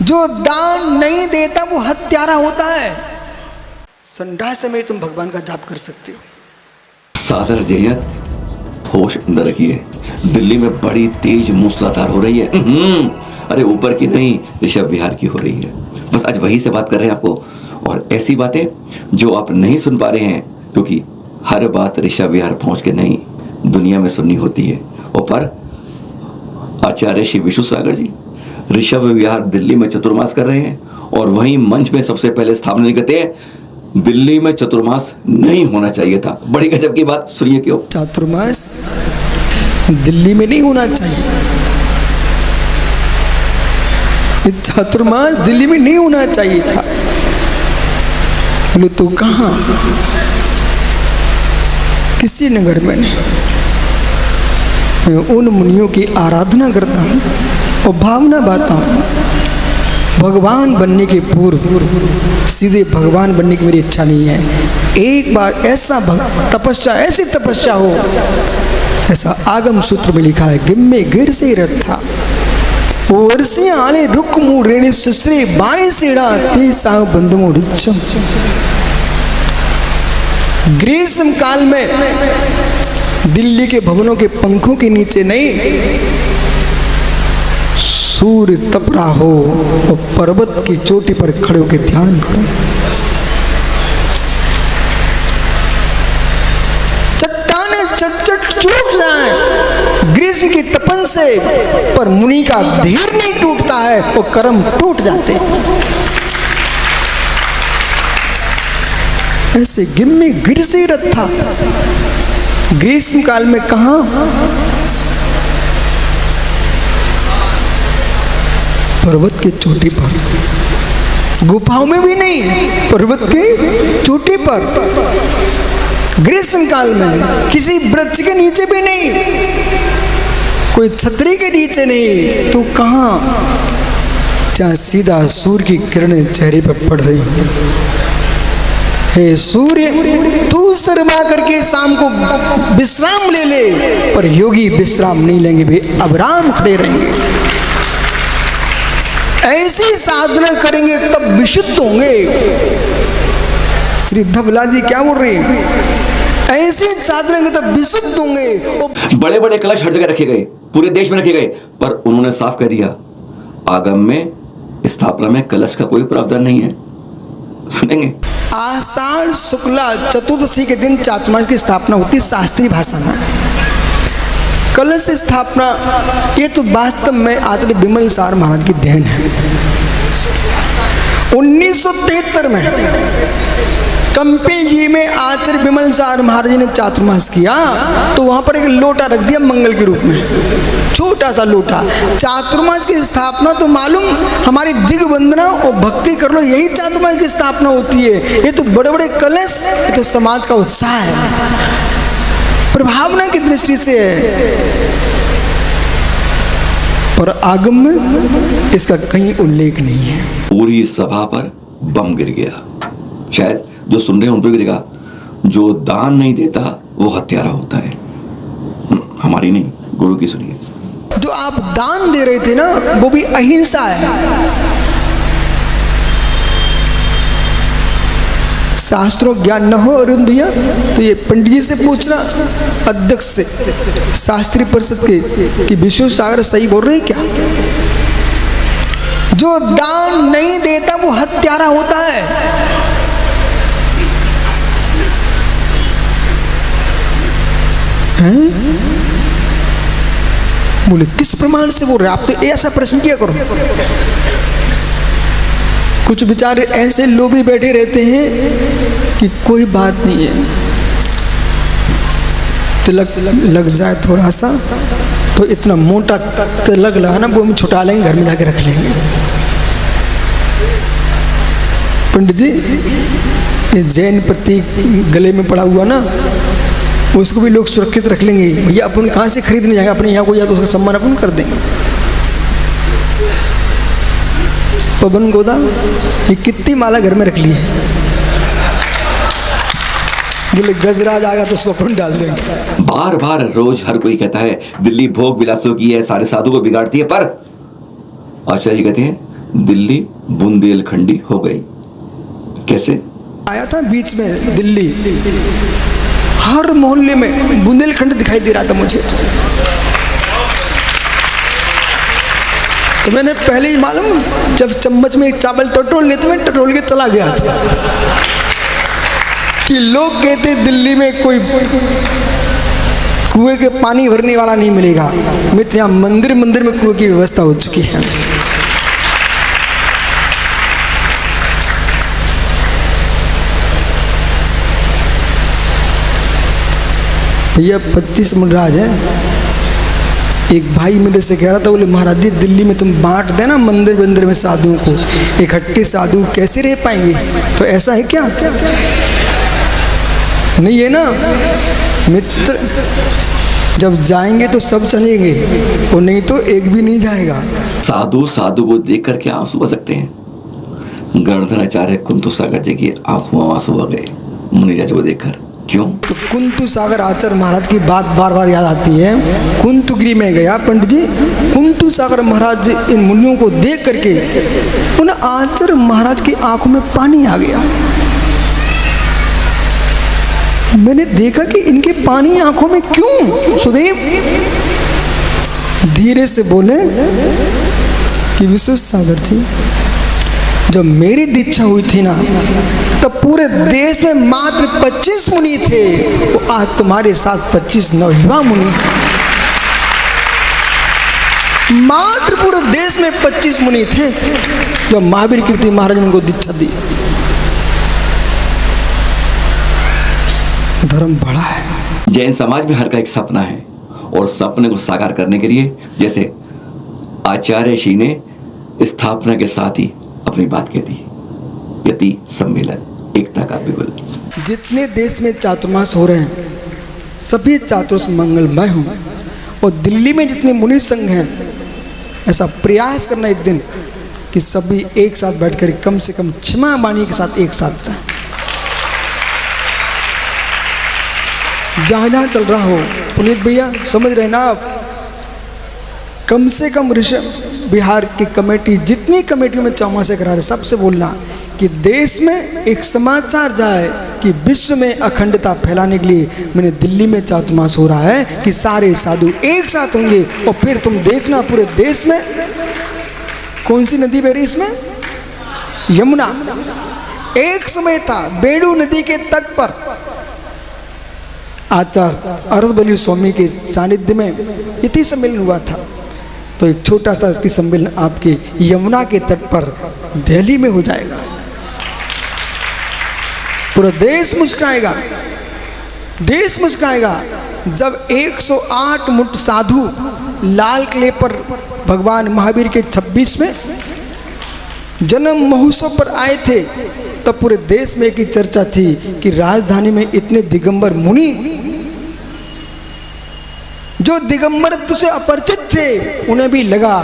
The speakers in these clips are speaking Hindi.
जो दान नहीं देता वो हत्यारा होता है। संडास में तुम भगवान का जाप कर सकते हो। सादर जैयत, होश अंदर रखिए। दिल्ली में बड़ी तेज मूसलाधार हो रही है। अरे ऊपर की नहीं, ऋषभ विहार की हो रही है। बस आज वही से बात कर रहे हैं आपको, और ऐसी बातें जो आप नहीं सुन पा रहे हैं, क्योंकि हर बात ऋषभ विहार पहुंच के नहीं दुनिया में सुननी होती है। और पर आचार्य श्री विष्णु सागर जी ऋषभ विहार दिल्ली में चतुर्मास कर रहे हैं, और वहीं मंच में सबसे पहले स्थापना कहते हैं दिल्ली में चतुर्मास नहीं होना चाहिए था। बड़ी गजब की बात, सुनिए क्यों। चातुर्मास दिल्ली में नहीं होना चाहिए। चातुर्मास दिल्ली में नहीं होना चाहिए था। बोले तो कहाँ? किसी नगर में नहीं। मैं उन मुनियों की आराधना करता हूँ और भावना बाता हूँ। भगवान बनने के पूर्व सीधे भगवान बनने की मेरी इच्छा नहीं है। एक बार ऐसा तपस्या, ऐसी तपस्या हो ऐसा आगम सूत्र में लिखा है, गिम्मे गिर से रथा वर्षियां आले रुक मुंह रेणे ससरे बाई सेड़ा ते साव बंद मोड़िचम। ग्रीष्म काल में दिल्ली के भवनों के पंखों के नीचे नहीं, सूर्य तप रहा हो और पर्वत की चोटी पर खड़े होकर ध्यान करो। चट्टाने चट चूट जाए ग्रीष्म की तपन से, पर मुनि का धीर नहीं टूटता है और कर्म टूट जाते हैं। ऐसे गिम्मे गिर से रथा ग्रीष्म काल में कहा? पर्वत की चोटी पर, गुफाओं में भी नहीं, पर्वत की चोटी पर। ग्रीष्म काल में किसी वृक्ष के नीचे भी नहीं, कोई छतरी के नीचे नहीं, तो कहाँ? जहाँ सीधा सूर्य की किरणें चेहरे पर पड़ रही हैं। हे सूर्य, तू शर्मा करके शाम को विश्राम ले ले, पर योगी विश्राम नहीं लेंगे, वे अविराम खड़े रहेंगे। ऐसी साधना करेंगे तब विशुद्ध होंगे। श्री धवला जी क्या बोल रहे हैं? ऐसी साधना के तब विशुद्ध होंगे। बड़े बड़े कलश हर जगह रखे गए, पूरे देश में रखे गए, पर उन्होंने साफ कह दिया आगम में स्थापना में कलश का कोई प्रावधान नहीं है। सुनेंगे। आषाढ़ शुक्ला चतुर्दशी के दिन चातुर्मास की स्थापना होती है शास्त्रीय भाषा में। कलश स्थापना ये तो वास्तव में आचार्य बिमल सार महाराज की देन है। 1973 में कंपी जी में आचार्य बिमल सार महाराज ने चातुर्मास किया, तो वहां पर एक लोटा रख दिया मंगल के रूप में, छोटा सा लोटा। चातुर्मास की स्थापना तो मालूम, हमारी दिग्वंदना और भक्ति कर लो, यही चातुर्मास की स्थापना होती है। ये तो बड़े बड़े कलश, ये तो समाज का उत्साह है, प्रभावना की दृष्टि से है, पर आगम में इसका कहीं उल्लेख नहीं है। पूरी सभा पर बम गिर गया। शायद जो सुन रहे हैं उन पर गिरेगा। जो दान नहीं देता वो हत्यारा होता है। हमारी नहीं, गुरु की सुनिए। जो आप दान दे रहे थे ना, वो भी अहिंसा है। शास्त्रों ज्ञान न हो अरुण भैया तो ये पंडित जी से पूछना, अध्यक्ष से शास्त्रीय परिषद के, कि विष्णु सागर सही बोल रहे क्या? जो दान नहीं देता वो हत्यारा होता है। बोले किस प्रमाण से बोल रहे? आप तो ऐसा प्रश्न किया करो। कुछ बेचारे ऐसे लोभी बैठे रहते हैं कि कोई बात नहीं है, तिलक लग जाए थोड़ा सा तो इतना मोटा तिलक लगा ना, वो हम छुटा लेंगे, घर में जाके रख लेंगे। पंडित जी, ये जैन प्रतीक गले में पड़ा हुआ ना, उसको भी लोग सुरक्षित रख लेंगे। भैया अपन कहाँ से खरीदने जाएंगे? अपने यहाँ कोई या तो उसका सम्मान अपन कर देंगे। पवन गोदा, ये कितनी माला घर में रख ली है? बोले गजराज आएगा तो उसको अपन डाल देंगे। बार बार रोज हर कोई कहता है दिल्ली भोग विलासों की है, सारे साधु को बिगाड़ती है, पर आचार्य जी कहते हैं दिल्ली बुंदेलखंडी हो गई। कैसे? आया था बीच में दिल्ली, हर मोहल्ले में बुंदेलखंड दिखाई दे रहा था मुझे। तो मैंने पहले ही मालूम, जब चम्मच में चावल टटोल लेते मैं टटोल के चला गया था कि लोग कहते दिल्ली में कोई कुएं के पानी भरने वाला नहीं मिलेगा। मित्र, यहाँ मंदिर मंदिर में कुएं की व्यवस्था हो चुकी है। भैया 25 मुनराज है। एक भाई मेरे से कह रहा था, बोले महाराज जी दिल्ली में तुम बांट देना मंदिर मंदिर में साधुओं को, इकट्ठे साधु कैसे रह पाएंगे? तो ऐसा है क्या? नहीं है ना मित्र, जब जाएंगे तो सब चलेंगे और नहीं तो एक भी नहीं जाएगा। साधु साधु को देख करके आंसू आ सकते हैं। गणधराचार्य कुंतु सागर जी की आंखों में आंसू आ गए मुनिराज को देखकर। क्यों? तो कुंतु सागर आचार्य महाराज की बात बार बार याद आती है। कुंतुगिरी में गया पंडित जी, कुंतु सागर महाराज इन मुनियों को देख करके उन आचार्य महाराज की आंखों में पानी आ गया। मैंने देखा कि इनके पानी आंखों में क्यों? सुदेव धीरे से बोले कि विश्व सागर जी, जब मेरी दीक्षा हुई थी ना, तब पूरे देश में मात्र 25 मुनि थे। तो आज तुम्हारे साथ 25 नवयुवा मुनि, मात्र पूरे देश में 25 मुनि थे जब महावीर कीर्ति महाराज ने उनको दीक्षा दी। धर्म बड़ा है। जैन समाज में हर का एक सपना है और सपने को साकार करने के लिए जैसे आचार्य श्री ने स्थापना के साथ ही अपनी बात कह दी, यति सम्मेलन एकता का बिगुल। जितने देश में चातुर्मास हो रहे हैं सभी चातुर्मास मंगलमय हों, और दिल्ली में जितने मुनि संघ हैं ऐसा प्रयास करना एक दिन कि सभी एक साथ बैठकर कम से कम क्षमा वाणी के साथ एक साथ रहें। जहाँ जहाँ चल रहा हो, पुनीत भैया समझ रहे ना आप, कम से कम ऋषभ बिहार की कमेटी जितनी कमेटियों में चौमासे करा रहे, सबसे बोलना कि देश में एक समाचार जाए कि विश्व में अखंडता फैलाने के लिए मैंने दिल्ली में चातुर्मास हो रहा है कि सारे साधु एक साथ होंगे। और फिर तुम देखना पूरे देश में कौन सी नदी बह रही इसमें? यमुना। एक समय था बेड़ू नदी के तट पर आचार्य अरसबली स्वामी के सानिध्य में यति सम्मेलन हुआ था। तो एक छोटा सा यति सम्मेलन आपके यमुना के तट पर दिल्ली में हो जाएगा। पूरा देश मुस्कुराएगा, देश मुस्कुराएगा जब 108 मुठ साधु लाल किले पर भगवान महावीर के 26वें जन्म महोत्सव पर आए थे। तब पूरे देश में एक ही चर्चा थी कि राजधानी में इतने दिगंबर मुनि जो दिगंबरत्व से अपरिचित थे, उन्हें भी लगा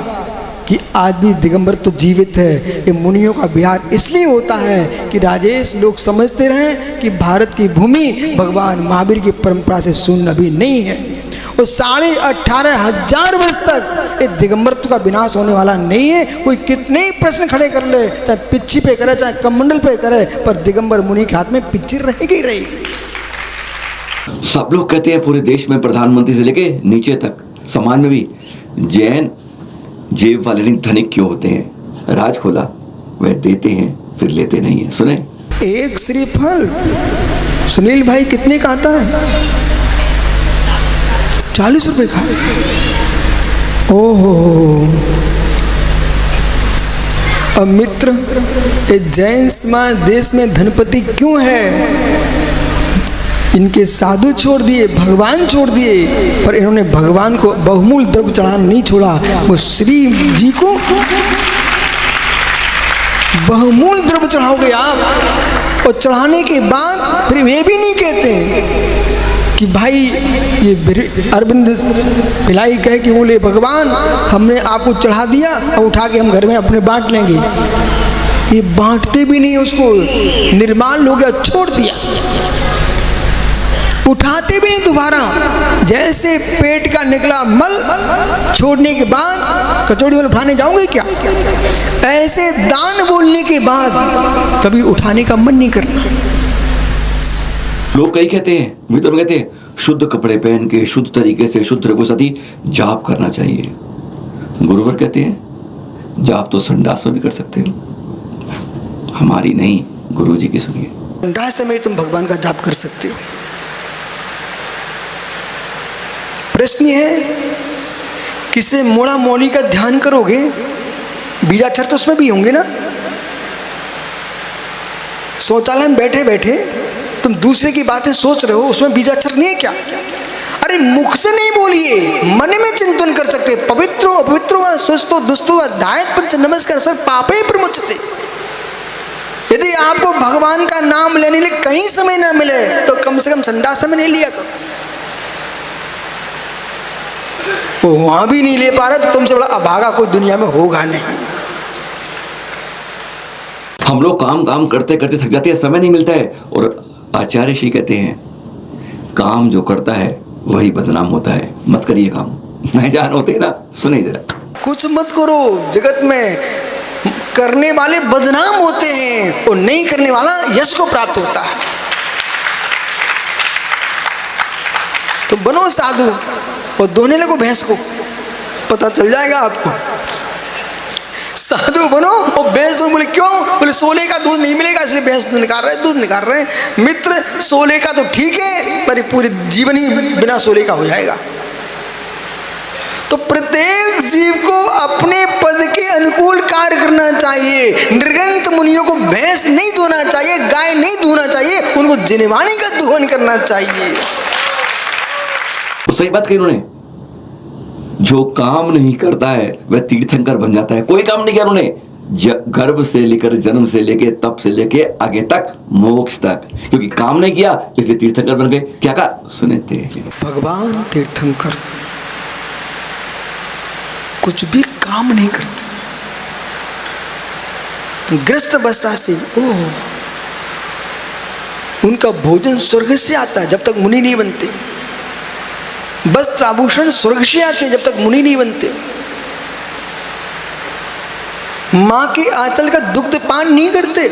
कि आज भी दिगंबर तो जीवित है। ये मुनियों का विहार इसलिए होता है कि राजेश लोग समझते रहे कि भारत की भूमि भगवान महावीर की परंपरा से शून्य भी नहीं है। और 18,500 वर्ष तक ये दिगंबरत्व का विनाश होने वाला नहीं है। कोई कितने ही प्रश्न खड़े कर ले, चाहे पिच्छी पे करे चाहे कमंडल पे करे, पर दिगंबर मुनि के हाथ में पिच्ची रहेगी ही रहेगी। सब लोग कहते हैं पूरे देश में प्रधानमंत्री से लेके नीचे तक समाज में भी जैन जेब वाले नहीं धनिक क्यों होते हैं? राज खोला वह देते हैं फिर लेते नहीं है। सुने एक श्रीफल सुनील भाई कितने का आता है? 40 रुपए का। ओहो, अब मित्र ये जैन समाज देश में धनपति क्यों है? इनके साधु छोड़ दिए, भगवान छोड़ दिए, पर इन्होंने भगवान को बहुमूल द्रव्य चढ़ाना नहीं छोड़ा। वो श्री जी को बहुमूल द्रव्य चढ़ाओगे आप, और चढ़ाने के बाद फिर ये भी नहीं कहते कि भाई ये अरविंद भिलाई कहे कि बोले भगवान हमने आपको चढ़ा दिया और उठा के हम घर में अपने बांट लेंगे। ये बांटते भी नहीं, उसको निर्माण हो गया, छोड़ दिया। उठाते भी नहीं दोबारा। जैसे पेट का निकला मल छोड़ने के बाद कचौड़ी में उठाने जाओगे क्या, ऐसे दान बोलने के बाद कभी उठाने का मन नहीं करना। लोग कई कहते हैं, मित्र कहते हैं शुद्ध कपड़े पहन के शुद्ध तरीके से शुद्ध रघु साथी जाप करना चाहिए। गुरुवर कहते हैं जाप तो संडास में भी कर सकते हो, हमारी नहीं गुरु जी की सुनिए। संडास में तुम भगवान का जाप कर सकते हो। प्रश्न ये है किसे मोड़ा मौली का ध्यान करोगे, बीजाक्षर तो उसमें भी होंगे ना। शौचालय में बैठे बैठे तुम दूसरे की बातें सोच रहे हो, उसमें बीजाक्षर नहीं है क्या? अरे मुख से नहीं बोलिए, मन में चिंतन कर सकते। पवित्रो अपवित्रो व स्वस्थो दुष्टो व ध्यायेत् पंच नमस्कार सर पापे प्रमुच्यते। यदि आपको भगवान का नाम लेने के लिए कहीं समय ना मिले तो कम से कम संडास समय नहीं लिया करो। वो वहां भी नहीं ले पा रहे तो तुमसे बड़ा अभागा कोई दुनिया में होगा नहीं। हम लोग काम करते करते थक जाते हैं, समय नहीं मिलता है। और आचार्य श्री कहते हैं काम जो करता है वही बदनाम होता है, मत करिए काम। नहीं जान होते ना, सुने जरा, कुछ मत करो। जगत में करने वाले बदनाम होते हैं और नहीं करने वाला यश को प्राप्त होता है। तो बनो साधु और दोहने लगो भैंस को, पता चल जाएगा आपको। साधु बनो और भैंस दो। बोले क्यों? बोले सोले का दूध नहीं मिलेगा इसलिए भैंस दूध निकाल रहे। मित्र सोले का तो ठीक है पर पूरी जीवन ही बिना सोले का हो जाएगा। तो प्रत्येक जीव को अपने पद के अनुकूल कार्य करना चाहिए। नृगंत मुनियों को भैंस नहीं धोना चाहिए, गाय नहीं धोना चाहिए, उनको जिनवाणी का दोहन करना चाहिए। तो सही बात कही उन्होंने, जो काम नहीं करता है वह तीर्थंकर बन जाता है। कोई काम नहीं किया उन्होंने, गर्भ से लेकर जन्म से लेके तप से लेके आगे तक मोक्ष तक, क्योंकि काम नहीं किया इसलिए तीर्थंकर बन गए। क्या कहा सुने थे, भगवान तीर्थंकर कुछ भी काम नहीं करते, ग्रस्त अवस्था से उनका भोजन स्वर्ग से आता है जब तक मुनि नहीं बनते। वस्त्र आभूषण स्वर्ग से आते हैं जब तक मुनि नहीं बनते। मां के आंचल का दुग्ध पान नहीं करते।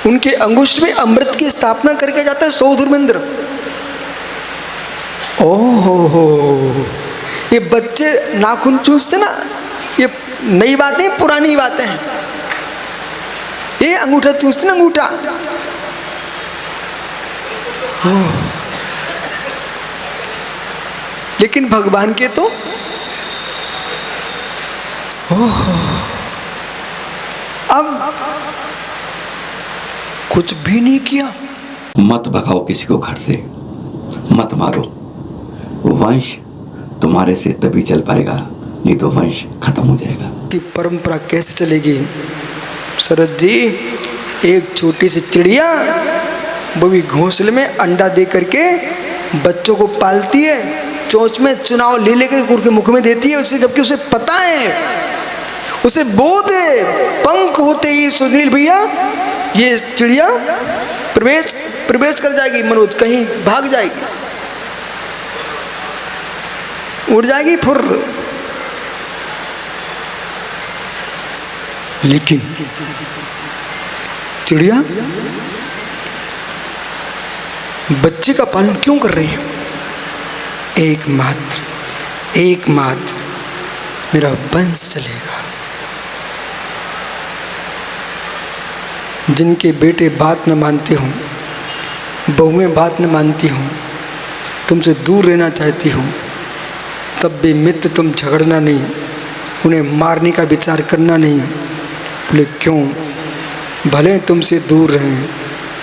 उनके अंगुष्ठ में अमृत की स्थापना करके जाता है 100 धर्मेंद्र। ओहो, ये बच्चे नाखून चूसते ना, ये नई बातें पुरानी बातें हैं। ये अंगूठा चूसते ना, अंगूठा। लेकिन भगवान के तो अब कुछ भी नहीं किया। मत भगाओ किसी को घर से, मत मारो। वंश तुम्हारे से तभी चल पाएगा, नहीं तो वंश खत्म हो जाएगा। कि परंपरा कैसे चलेगी? शरद जी, एक छोटी सी चिड़िया वो भी घोंसले में अंडा दे करके बच्चों को पालती है, चोंच में चुनाव ले लेकर उनके मुख में देती है उसे, जबकि उसे पता है, उसे बोध है, पंख होते ही सुनील भैया ये चिड़िया प्रवेश कर जाएगी, मनोज कहीं भाग जाएगी, उड़ जाएगी फुर। लेकिन चिड़िया बच्चे का पालन क्यों कर रही है? एकमात्र मेरा वंश चलेगा। जिनके बेटे बात न मानते हों, बहुएं बात न मानती हों, तुमसे दूर रहना चाहती हूँ, तब भी मित्र तुम झगड़ना नहीं, उन्हें मारने का विचार करना नहीं। बोले क्यों? भले तुमसे दूर रहें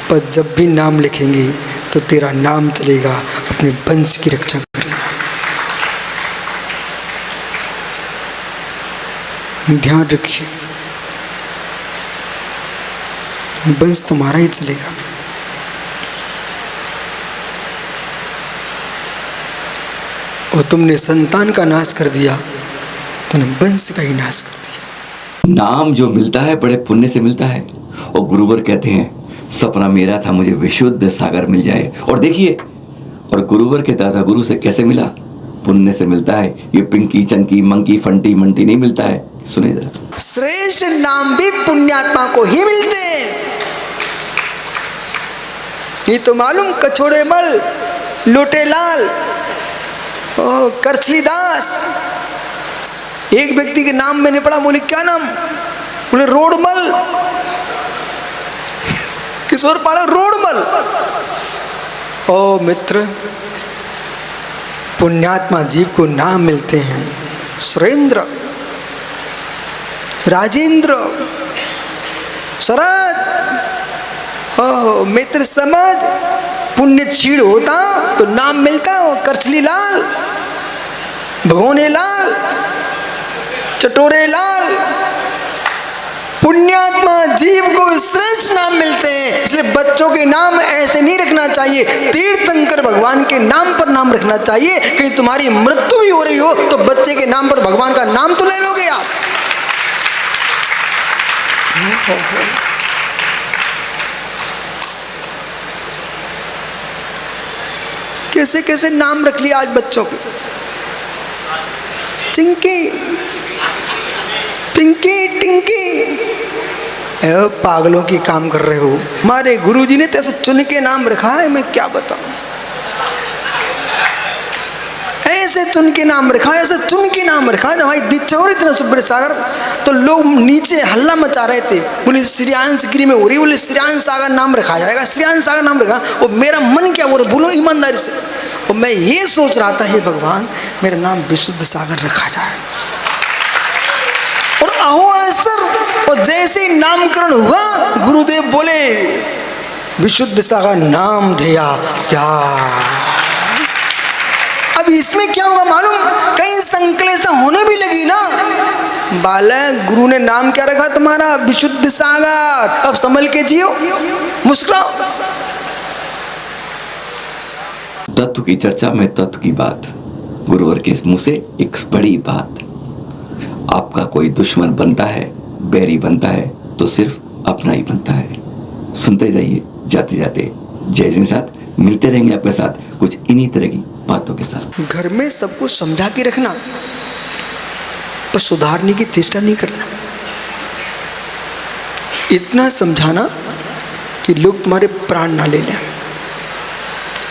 पर जब भी नाम लिखेंगे तो तेरा नाम चलेगा, अपने वंश की रक्षा करें। ध्यान रखिए, वंश तुम्हारा ही चलेगा। और तुमने संतान का नाश कर दिया, तुमने वंश का ही नाश कर दिया। नाम जो मिलता है बड़े पुण्य से मिलता है। और गुरुवर कहते हैं सपना मेरा था मुझे विशुद्ध सागर मिल जाए। और देखिए, और गुरुवर के दादा गुरु से कैसे मिला? पुण्य से मिलता है। ये पिंकी चंकी मंकी फंटी मंटी नहीं मिलता है। सुने जरा। श्रेष्ठ नाम भी पुण्यात्मा को ही मिलते हैं। ये तो मालूम कछोड़े मल, लोटे लाल, करछली दास। एक व्यक्ति के नाम मैंने पढ़ा, बोले क्या नाम? बोले रोडमल। किशोर पाड़ा रोडमल। ओ मित्र, पुण्यात्मा जीव को नाम मिलते हैं। सुरेंद्र, राजेंद्र, शरद, ओ मित्र समझ, पुण्य छीड़ होता तो नाम मिलता। करछली लाल, भगोने लाल, चटोरे लाल। पुण्यात्मा जीव को श्रेष्ठ नाम मिलते हैं। इसलिए बच्चों के नाम ऐसे नहीं रखना चाहिए। तीर्थंकर भगवान के नाम पर नाम रखना चाहिए। कहीं तुम्हारी मृत्यु भी हो रही हो तो बच्चे के नाम पर भगवान का नाम तो ले लोगे आप। कैसे कैसे नाम रख लिया आज बच्चों के। चिंकी, पिंकी, टिंकी। पागलों की काम कर रहे हो। हमारे गुरुजी ने तो ऐसा चुन के नाम रखा है, मैं क्या बताऊं। ऐसे चुन के नाम रखा है, ऐसे चुन के नाम रखा है। जब हमारी दीक्षा हो रही थी ना सुब्रत सागर, तो लोग नीचे हल्ला मचा रहे थे। बोले श्रेयांश गिरी में हो रही, बोले श्रेयांश सागर नाम रखा जाएगा, श्रेयांश सागर नाम रखा। और मेरा मन क्या बोले, बोलो ईमानदारी से। और मैं ये सोच रहा था, हे भगवान मेरा नाम विशुद्ध सागर रखा जाए। और अहो असर, और जैसे ही नामकरण हुआ गुरुदेव बोले विशुद्ध सागर नाम दिया। क्या अब इसमें क्या हुआ मालूम? कहीं संकलेशा होने भी लगी ना। बालक, गुरु ने नाम क्या रखा तुम्हारा? विशुद्ध सागर। अब संभल के जियो, मुस्कुराओ। तत्व की चर्चा में तत्व की बात। गुरुवर के मुंह से एक बड़ी बात। आपका कोई दुश्मन बनता है, बैरी बनता है, तो सिर्फ अपना ही बनता है। सुनते जाइए, जाते जाते जय जी के साथ मिलते रहेंगे आपके साथ कुछ इन्हीं तरह की बातों के साथ। घर में सबको समझा के रखना, पर सुधारने की चेष्टा नहीं करना। इतना समझाना कि लोग तुम्हारे प्राण ना ले लें।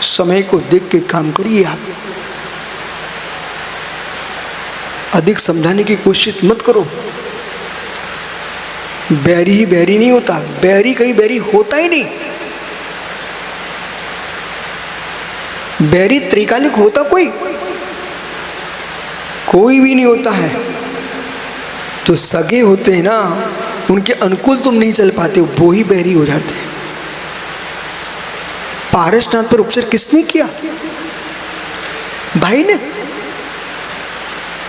समय को देख के काम करिए आप। अधिक समझाने की कोशिश मत करो। बैरी ही बैरी नहीं होता, बैरी कहीं बैरी होता ही नहीं। बैरी त्रिकालिक होता कोई भी नहीं होता है। जो सगे होते हैं ना, उनके अनुकूल तुम नहीं चल पाते, वो ही बैरी हो जाते हैं। पारसनाथ पर उपचार किसने किया? भाई ने।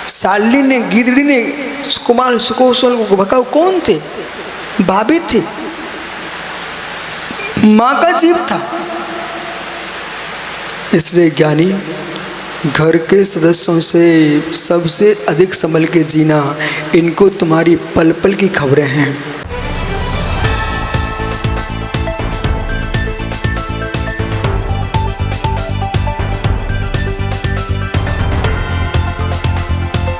साली ने, गीदड़ी ने, कुमार सुकोसल को भगाओ कौन थे? भाभी थी, माँ का जीव था। इसलिए ज्ञानी घर के सदस्यों से सबसे अधिक संभल के जीना। इनको तुम्हारी पल पल की खबरें हैं।